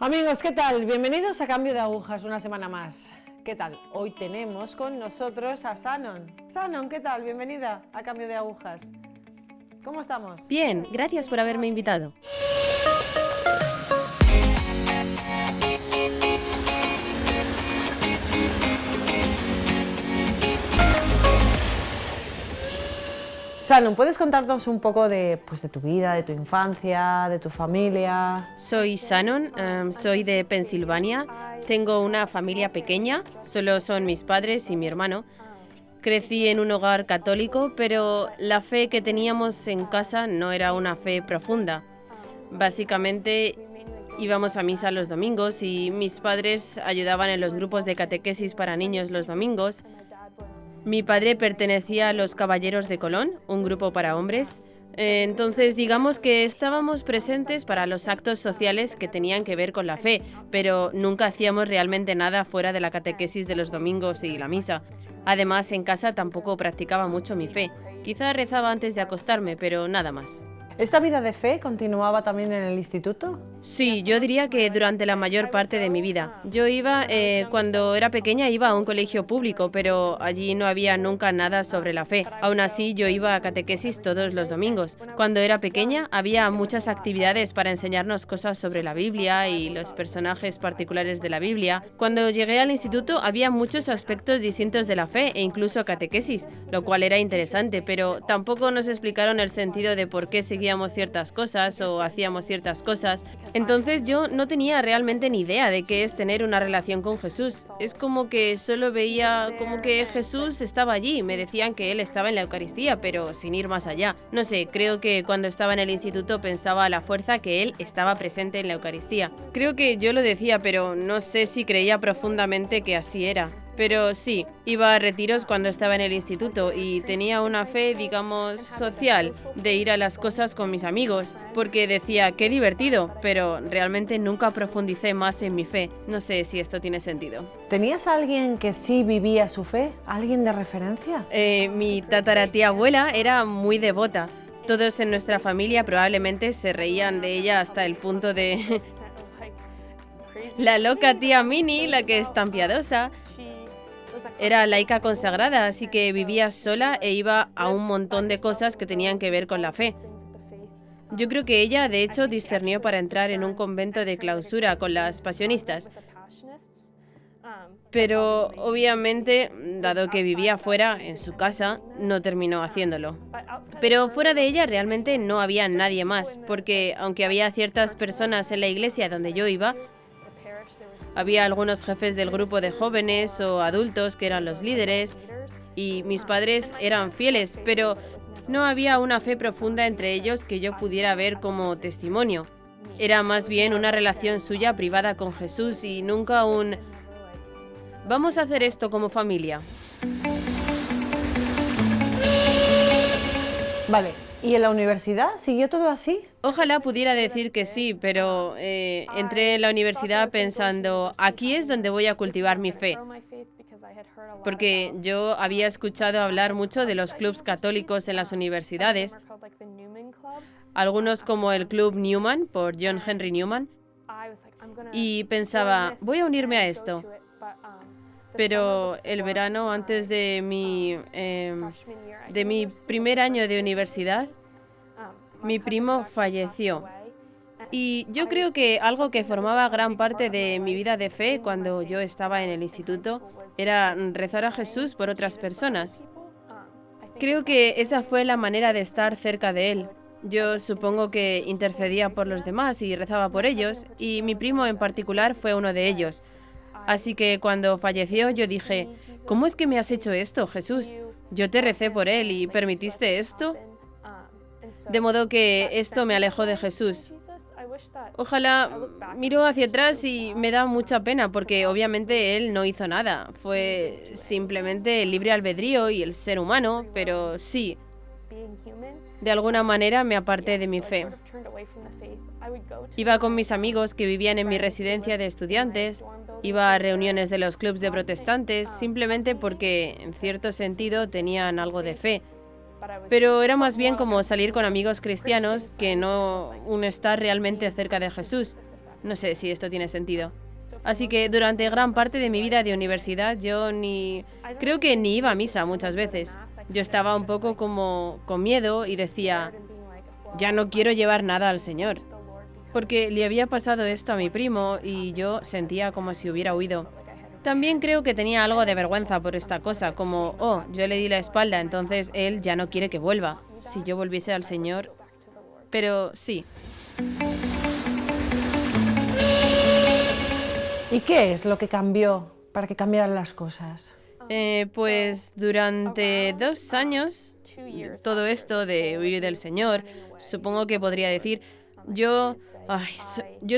Amigos, ¿qué tal? Bienvenidos a Cambio de Agujas una semana más. ¿Qué tal? Hoy tenemos con nosotros a Shannon. Shannon, ¿qué tal? Bienvenida a Cambio de Agujas. ¿Cómo estamos? Bien, gracias por haberme invitado. Shannon, ¿puedes contarnos un poco de tu vida, de tu infancia, de tu familia? Soy Shannon, soy de Pensilvania. Tengo una familia pequeña, solo son mis padres y mi hermano. Crecí en un hogar católico, pero la fe que teníamos en casa no era una fe profunda. Básicamente íbamos a misa los domingos y mis padres ayudaban en los grupos de catequesis para niños los domingos. Mi padre pertenecía a los Caballeros de Colón, un grupo para hombres. Entonces, digamos que estábamos presentes para los actos sociales que tenían que ver con la fe, pero nunca hacíamos realmente nada fuera de la catequesis de los domingos y la misa. Además, en casa tampoco practicaba mucho mi fe. Quizá rezaba antes de acostarme, pero nada más. ¿Esta vida de fe continuaba también en el instituto? Sí, yo diría que durante la mayor parte de mi vida. Yo cuando era pequeña iba a un colegio público, pero allí no había nunca nada sobre la fe. Aún así, yo iba a catequesis todos los domingos. Cuando era pequeña había muchas actividades para enseñarnos cosas sobre la Biblia y los personajes particulares de la Biblia. Cuando llegué al instituto había muchos aspectos distintos de la fe e incluso catequesis, lo cual era interesante, pero tampoco nos explicaron el sentido de por qué seguíamos ciertas cosas o hacíamos ciertas cosas. Entonces yo no tenía realmente ni idea de qué es tener una relación con Jesús. Es como que solo veía como que Jesús estaba allí. Me decían que Él estaba en la Eucaristía, pero sin ir más allá. No sé, creo que cuando estaba en el instituto pensaba a la fuerza que Él estaba presente en la Eucaristía. Creo que yo lo decía, pero no sé si creía profundamente que así era. Pero sí, iba a retiros cuando estaba en el instituto y tenía una fe, digamos, social, de ir a las cosas con mis amigos, porque decía, qué divertido, pero realmente nunca profundicé más en mi fe. No sé si esto tiene sentido. ¿Tenías a alguien que sí vivía su fe? ¿Alguien de referencia? Mi tataratía abuela era muy devota. Todos en nuestra familia probablemente se reían de ella hasta el punto de... La loca tía Minnie, la que es tan piadosa. Era laica consagrada, así que vivía sola e iba a un montón de cosas que tenían que ver con la fe. Yo creo que ella, de hecho, discernió para entrar en un convento de clausura con las pasionistas. Pero, obviamente, dado que vivía fuera, en su casa, no terminó haciéndolo. Pero fuera de ella realmente no había nadie más, porque aunque había ciertas personas en la iglesia donde yo iba, había algunos jefes del grupo de jóvenes o adultos que eran los líderes y mis padres eran fieles, pero no había una fe profunda entre ellos que yo pudiera ver como testimonio. Era más bien una relación suya privada con Jesús y nunca un «vamos a hacer esto como familia». Vale, ¿y en la universidad siguió todo así? Ojalá pudiera decir que sí, pero entré en la universidad pensando, aquí es donde voy a cultivar mi fe. Porque yo había escuchado hablar mucho de los clubs católicos en las universidades, algunos como el Club Newman, por John Henry Newman, y pensaba, voy a unirme a esto. Pero el verano antes de mi primer año de universidad, mi primo falleció. Y yo creo que algo que formaba gran parte de mi vida de fe cuando yo estaba en el instituto era rezar a Jesús por otras personas. Creo que esa fue la manera de estar cerca de Él. Yo supongo que intercedía por los demás y rezaba por ellos, y mi primo en particular fue uno de ellos. Así que cuando falleció yo dije, ¿cómo es que me has hecho esto, Jesús? Yo te recé por él y ¿permitiste esto? De modo que esto me alejó de Jesús. Ojalá miro hacia atrás y me da mucha pena porque obviamente él no hizo nada. Fue simplemente el libre albedrío y el ser humano, pero sí, de alguna manera me aparté de mi fe. Iba con mis amigos que vivían en mi residencia de estudiantes, iba a reuniones de los clubs de protestantes, simplemente porque, en cierto sentido, tenían algo de fe. Pero era más bien como salir con amigos cristianos que no un estar realmente cerca de Jesús. No sé si esto tiene sentido. Así que durante gran parte de mi vida de universidad creo que ni iba a misa muchas veces. Yo estaba un poco como con miedo y decía, ya no quiero llevar nada al Señor. Porque le había pasado esto a mi primo y yo sentía como si hubiera huido. También creo que tenía algo de vergüenza por esta cosa, como, yo le di la espalda, entonces él ya no quiere que vuelva. Si yo volviese al Señor... Pero sí. ¿Y qué es lo que cambió para que cambiaran las cosas? Pues durante 2 años, todo esto de huir del Señor, supongo que podría decir, yo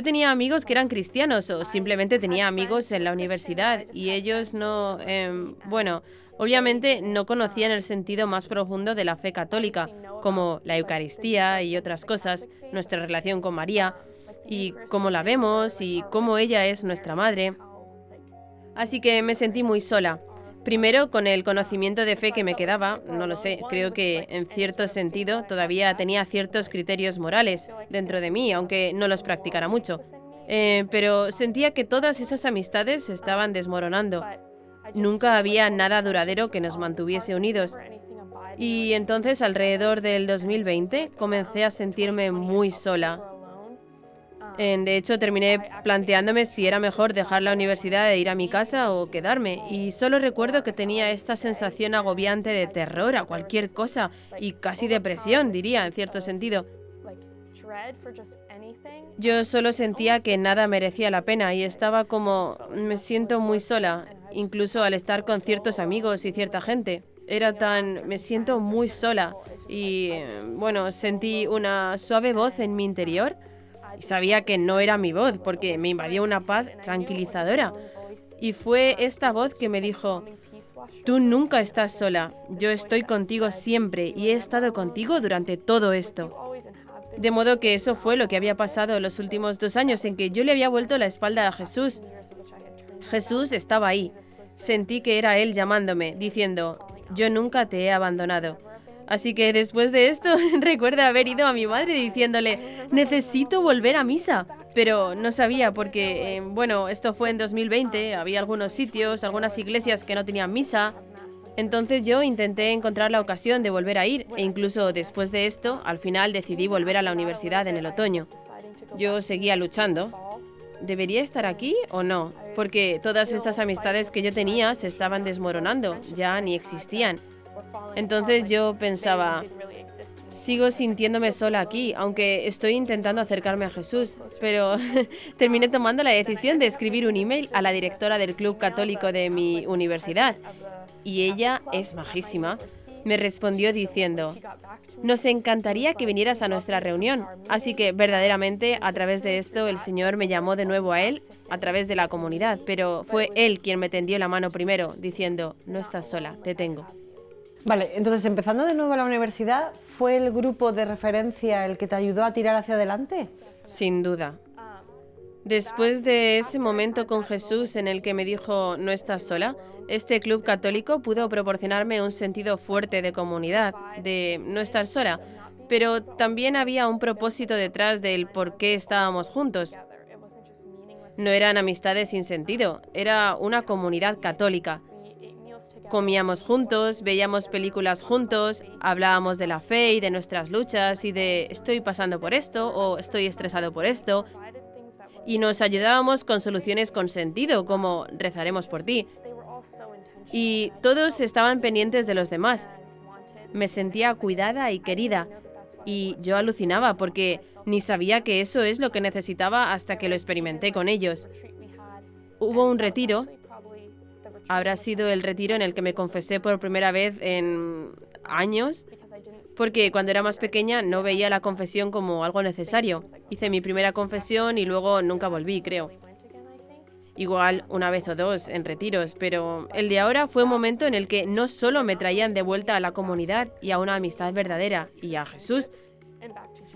tenía amigos que eran cristianos o simplemente tenía amigos en la universidad y ellos no, obviamente no conocían el sentido más profundo de la fe católica, como la Eucaristía y otras cosas, nuestra relación con María y cómo la vemos y cómo ella es nuestra madre. Así que me sentí muy sola. Primero, con el conocimiento de fe que me quedaba, no lo sé, creo que en cierto sentido todavía tenía ciertos criterios morales dentro de mí, aunque no los practicara mucho. Pero sentía que todas esas amistades se estaban desmoronando. Nunca había nada duradero que nos mantuviese unidos. Y entonces, alrededor del 2020, comencé a sentirme muy sola. De hecho, terminé planteándome si era mejor dejar la universidad e ir a mi casa o quedarme. Y solo recuerdo que tenía esta sensación agobiante de terror a cualquier cosa y casi depresión, diría, en cierto sentido. Yo solo sentía que nada merecía la pena y estaba como, me siento muy sola, incluso al estar con ciertos amigos y cierta gente. Me siento muy sola y, sentí una suave voz en mi interior. Y sabía que no era mi voz, porque me invadía una paz tranquilizadora. Y fue esta voz que me dijo, tú nunca estás sola, yo estoy contigo siempre y he estado contigo durante todo esto. De modo que eso fue lo que había pasado los últimos 2 años en que yo le había vuelto la espalda a Jesús. Jesús estaba ahí. Sentí que era Él llamándome, diciendo, yo nunca te he abandonado. Así que después de esto, recuerdo haber ido a mi madre diciéndole, necesito volver a misa. Pero no sabía porque, esto fue en 2020, había algunos sitios, algunas iglesias que no tenían misa. Entonces yo intenté encontrar la ocasión de volver a ir e incluso después de esto, al final decidí volver a la universidad en el otoño. Yo seguía luchando. ¿Debería estar aquí o no? Porque todas estas amistades que yo tenía se estaban desmoronando, ya ni existían. Entonces yo pensaba, sigo sintiéndome sola aquí, aunque estoy intentando acercarme a Jesús, pero terminé tomando la decisión de escribir un email a la directora del club católico de mi universidad. Y ella es majísima. Me respondió diciendo, nos encantaría que vinieras a nuestra reunión. Así que verdaderamente a través de esto el Señor me llamó de nuevo a Él, a través de la comunidad, pero fue Él quien me tendió la mano primero, diciendo, no estás sola, te tengo. Vale, entonces empezando de nuevo la universidad, ¿fue el grupo de referencia el que te ayudó a tirar hacia adelante? Sin duda. Después de ese momento con Jesús en el que me dijo, no estás sola, este club católico pudo proporcionarme un sentido fuerte de comunidad, de no estar sola, pero también había un propósito detrás del por qué estábamos juntos. No eran amistades sin sentido, era una comunidad católica. Comíamos juntos, veíamos películas juntos, hablábamos de la fe y de nuestras luchas y de estoy pasando por esto o estoy estresado por esto. Y nos ayudábamos con soluciones con sentido, como rezaremos por ti. Y todos estaban pendientes de los demás. Me sentía cuidada y querida. Y yo alucinaba porque ni sabía que eso es lo que necesitaba hasta que lo experimenté con ellos. Hubo un retiro. Habrá sido el retiro en el que me confesé por primera vez en años, porque cuando era más pequeña no veía la confesión como algo necesario. Hice mi primera confesión y luego nunca volví, creo. Igual una vez o dos en retiros, pero el de ahora fue un momento en el que no solo me traían de vuelta a la comunidad y a una amistad verdadera y a Jesús,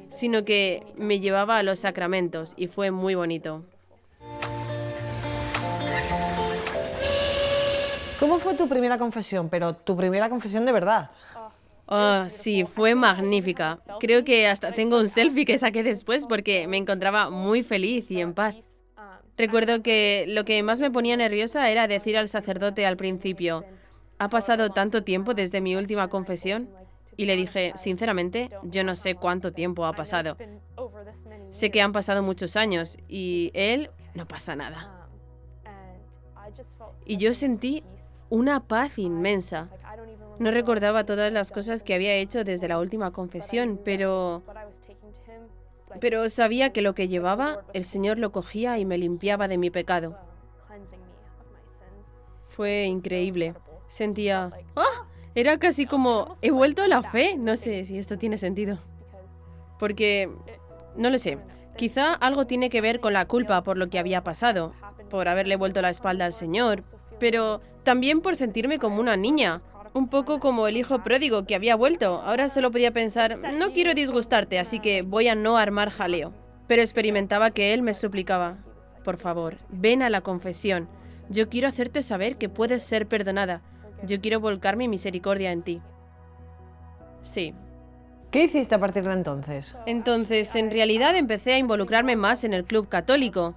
sino que me llevaba a los sacramentos y fue muy bonito. ¿Cómo fue tu primera confesión? Pero tu primera confesión de verdad. Oh, sí, fue magnífica. Creo que hasta tengo un selfie que saqué después porque me encontraba muy feliz y en paz. Recuerdo que lo que más me ponía nerviosa era decir al sacerdote al principio, ¿ha pasado tanto tiempo desde mi última confesión? Y le dije, sinceramente, yo no sé cuánto tiempo ha pasado. Sé que han pasado muchos años y él no pasa nada. Y yo sentí una paz inmensa. No recordaba todas las cosas que había hecho desde la última confesión, pero sabía que lo que llevaba, el Señor lo cogía y me limpiaba de mi pecado. Fue increíble. Sentía, ¡ah! Era casi como, he vuelto a la fe. No sé si esto tiene sentido. Porque, no lo sé, quizá algo tiene que ver con la culpa por lo que había pasado, por haberle vuelto la espalda al Señor, pero también por sentirme como una niña, un poco como el hijo pródigo que había vuelto. Ahora solo podía pensar, no quiero disgustarte, así que voy a no armar jaleo. Pero experimentaba que él me suplicaba, por favor, ven a la confesión. Yo quiero hacerte saber que puedes ser perdonada. Yo quiero volcar mi misericordia en ti. Sí. ¿Qué hiciste a partir de entonces? Entonces, en realidad empecé a involucrarme más en el club católico.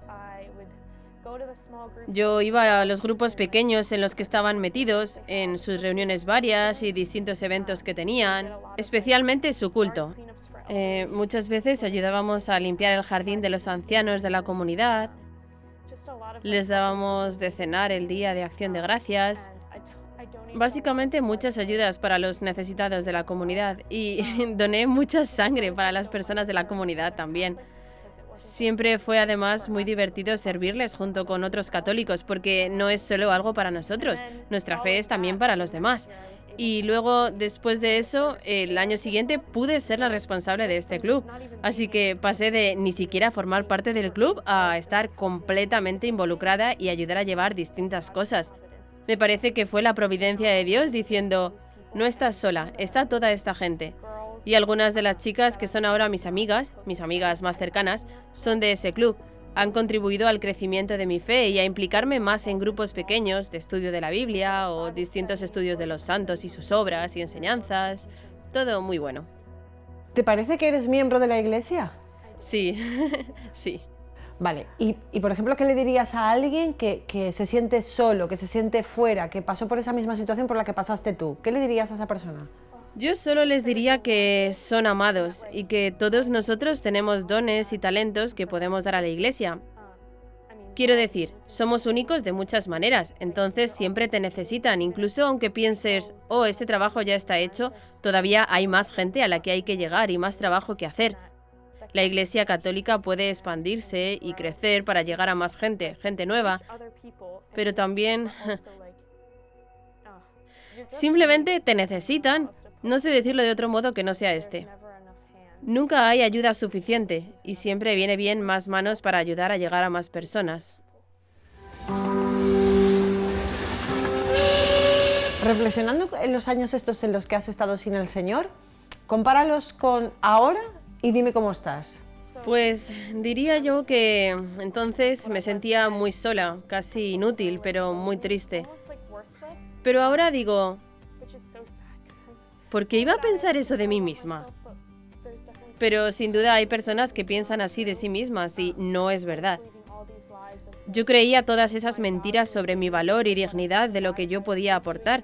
Yo iba a los grupos pequeños en los que estaban metidos, en sus reuniones varias y distintos eventos que tenían, especialmente su culto. Muchas veces ayudábamos a limpiar el jardín de los ancianos de la comunidad, les dábamos de cenar el día de Acción de Gracias. Básicamente muchas ayudas para los necesitados de la comunidad y doné mucha sangre para las personas de la comunidad también. Siempre fue además muy divertido servirles junto con otros católicos porque no es solo algo para nosotros, nuestra fe es también para los demás. Y luego, después de eso, el año siguiente pude ser la responsable de este club. Así que pasé de ni siquiera formar parte del club a estar completamente involucrada y ayudar a llevar distintas cosas. Me parece que fue la providencia de Dios diciendo, no estás sola, está toda esta gente. Y algunas de las chicas que son ahora mis amigas más cercanas, son de ese club. Han contribuido al crecimiento de mi fe y a implicarme más en grupos pequeños de estudio de la Biblia o distintos estudios de los santos y sus obras y enseñanzas. Todo muy bueno. ¿Te parece que eres miembro de la iglesia? Sí, sí. Vale, y por ejemplo, ¿qué le dirías a alguien que se siente solo, que se siente fuera, que pasó por esa misma situación por la que pasaste tú? ¿Qué le dirías a esa persona? Yo solo les diría que son amados y que todos nosotros tenemos dones y talentos que podemos dar a la iglesia. Quiero decir, somos únicos de muchas maneras, entonces siempre te necesitan, incluso aunque pienses, oh, este trabajo ya está hecho, todavía hay más gente a la que hay que llegar y más trabajo que hacer. La Iglesia Católica puede expandirse y crecer para llegar a más gente, gente nueva, pero también simplemente te necesitan. No sé decirlo de otro modo que no sea este. Nunca hay ayuda suficiente y siempre viene bien más manos para ayudar a llegar a más personas. Reflexionando en los años estos en los que has estado sin el Señor, compáralos con ahora y dime cómo estás. Pues diría yo que entonces me sentía muy sola, casi inútil, pero muy triste. Pero ahora digo, ¿por qué iba a pensar eso de mí misma? Pero sin duda hay personas que piensan así de sí mismas y no es verdad. Yo creía todas esas mentiras sobre mi valor y dignidad de lo que yo podía aportar.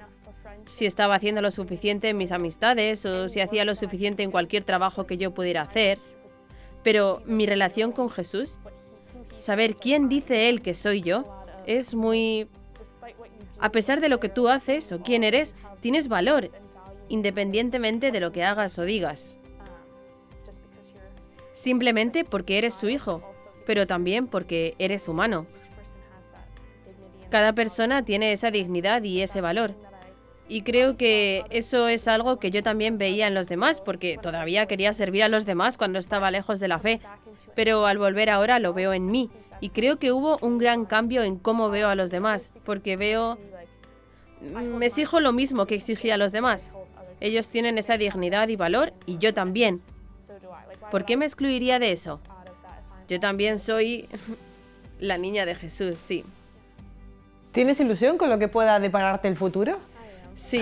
Si estaba haciendo lo suficiente en mis amistades o si hacía lo suficiente en cualquier trabajo que yo pudiera hacer. Pero mi relación con Jesús, saber quién dice Él que soy yo, es muy... A pesar de lo que tú haces o quién eres, tienes valor, independientemente de lo que hagas o digas. Simplemente porque eres su hijo, pero también porque eres humano. Cada persona tiene esa dignidad y ese valor. Y creo que eso es algo que yo también veía en los demás, porque todavía quería servir a los demás cuando estaba lejos de la fe. Pero al volver ahora lo veo en mí. Y creo que hubo un gran cambio en cómo veo a los demás, porque me exijo lo mismo que exigía a los demás. Ellos tienen esa dignidad y valor, y yo también. ¿Por qué me excluiría de eso? Yo también soy la niña de Jesús, sí. ¿Tienes ilusión con lo que pueda depararte el futuro? Sí.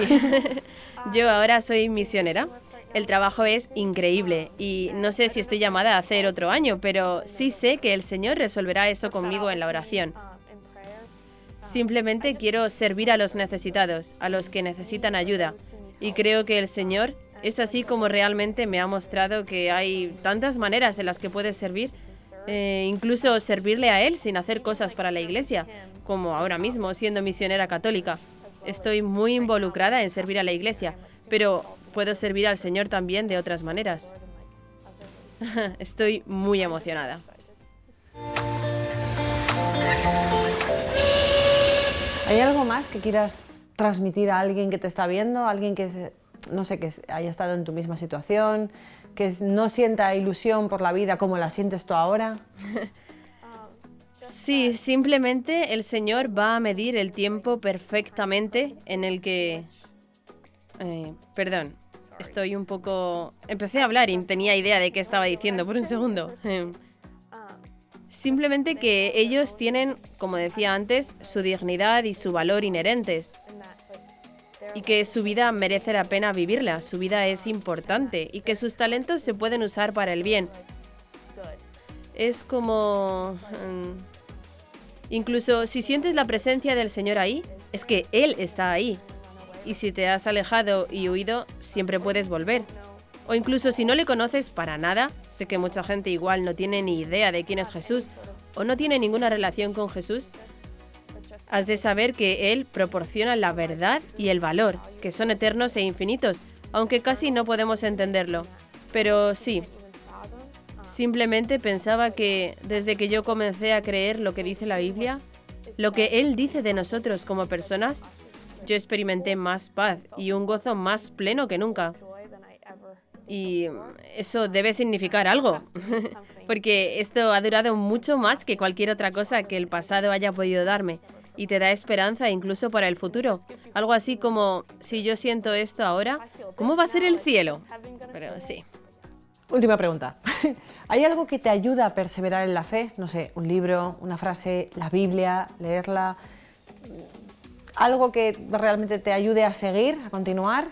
Yo ahora soy misionera. El trabajo es increíble y no sé si estoy llamada a hacer otro año, pero sí sé que el Señor resolverá eso conmigo en la oración. Simplemente quiero servir a los necesitados, a los que necesitan ayuda. Y creo que el Señor es así como realmente me ha mostrado que hay tantas maneras en las que puedes servir, incluso servirle a Él sin hacer cosas para la iglesia, como ahora mismo siendo misionera católica. Estoy muy involucrada en servir a la iglesia, pero puedo servir al Señor también de otras maneras. Estoy muy emocionada. ¿Hay algo más que quieras transmitir a alguien que te está viendo? Alguien que, no sé, que haya estado en tu misma situación, que no sienta ilusión por la vida como la sientes tú ahora. Sí, simplemente el Señor va a medir el tiempo perfectamente en el que... Perdón, estoy un poco... Empecé a hablar y tenía idea de qué estaba diciendo por un segundo. Simplemente que ellos tienen, como decía antes, su dignidad y su valor inherentes. Y que su vida merece la pena vivirla, su vida es importante y que sus talentos se pueden usar para el bien. Es como... incluso si sientes la presencia del Señor ahí, es que Él está ahí. Y si te has alejado y huido, siempre puedes volver. O incluso si no le conoces para nada, sé que mucha gente igual no tiene ni idea de quién es Jesús o no tiene ninguna relación con Jesús, has de saber que Él proporciona la verdad y el valor, que son eternos e infinitos, aunque casi no podemos entenderlo. Pero sí, simplemente pensaba que desde que yo comencé a creer lo que dice la Biblia, lo que Él dice de nosotros como personas, yo experimenté más paz y un gozo más pleno que nunca. Y eso debe significar algo, porque esto ha durado mucho más que cualquier otra cosa que el pasado haya podido darme. Y te da esperanza incluso para el futuro. Algo así como, si yo siento esto ahora, ¿cómo va a ser el cielo? Pero sí. Última pregunta. ¿Hay algo que te ayuda a perseverar en la fe? No sé, un libro, una frase, la Biblia, leerla. ¿Algo que realmente te ayude a seguir, a continuar,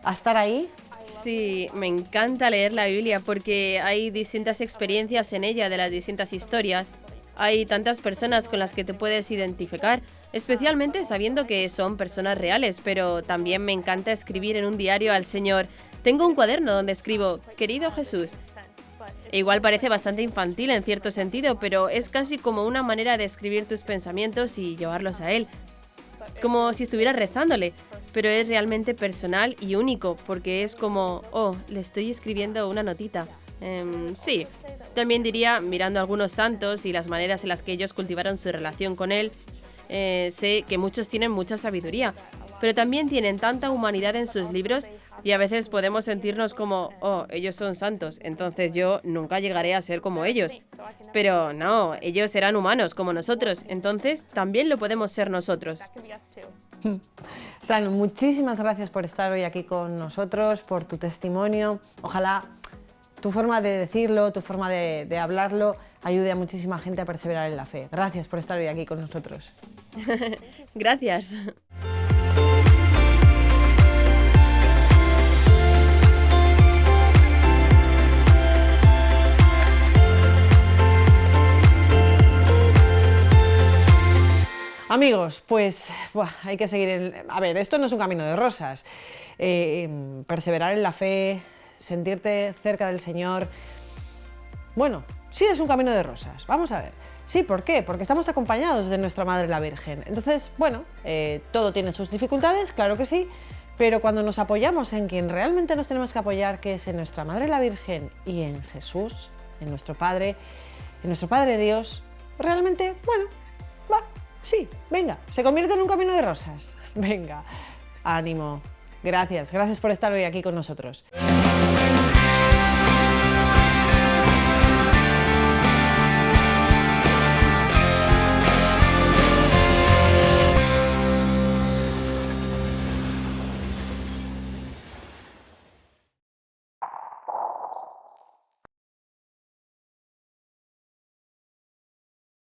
a estar ahí? Sí, me encanta leer la Biblia porque hay distintas experiencias en ella de las distintas historias. Hay tantas personas con las que te puedes identificar, especialmente sabiendo que son personas reales, pero también me encanta escribir en un diario al Señor. Tengo un cuaderno donde escribo, querido Jesús. E igual parece bastante infantil en cierto sentido, pero es casi como una manera de escribir tus pensamientos y llevarlos a Él. Como si estuvieras rezándole, pero es realmente personal y único, porque es como, oh, le estoy escribiendo una notita. Sí, también diría, mirando a algunos santos y las maneras en las que ellos cultivaron su relación con Él, sé que muchos tienen mucha sabiduría, pero también tienen tanta humanidad en sus libros y a veces podemos sentirnos como, oh, ellos son santos, entonces yo nunca llegaré a ser como ellos. Pero no, ellos eran humanos como nosotros, entonces también lo podemos ser nosotros. Sano, muchísimas gracias por estar hoy aquí con nosotros, por tu testimonio. Ojalá tu forma de decirlo, tu forma de hablarlo, ayude a muchísima gente a perseverar en la fe. Gracias por estar hoy aquí con nosotros. Gracias. Amigos, pues hay que seguir. A ver, esto no es un camino de rosas. Perseverar en la fe, sentirte cerca del Señor. Bueno, sí es un camino de rosas. Vamos a ver. Sí, ¿por qué? Porque estamos acompañados de nuestra Madre la Virgen. Entonces, bueno, todo tiene sus dificultades, claro que sí, pero cuando nos apoyamos en quien realmente nos tenemos que apoyar, que es en nuestra Madre la Virgen y en Jesús, en nuestro Padre Dios, realmente, bueno, va. Sí, venga, se convierte en un camino de rosas. Venga, ánimo. Gracias por estar hoy aquí con nosotros.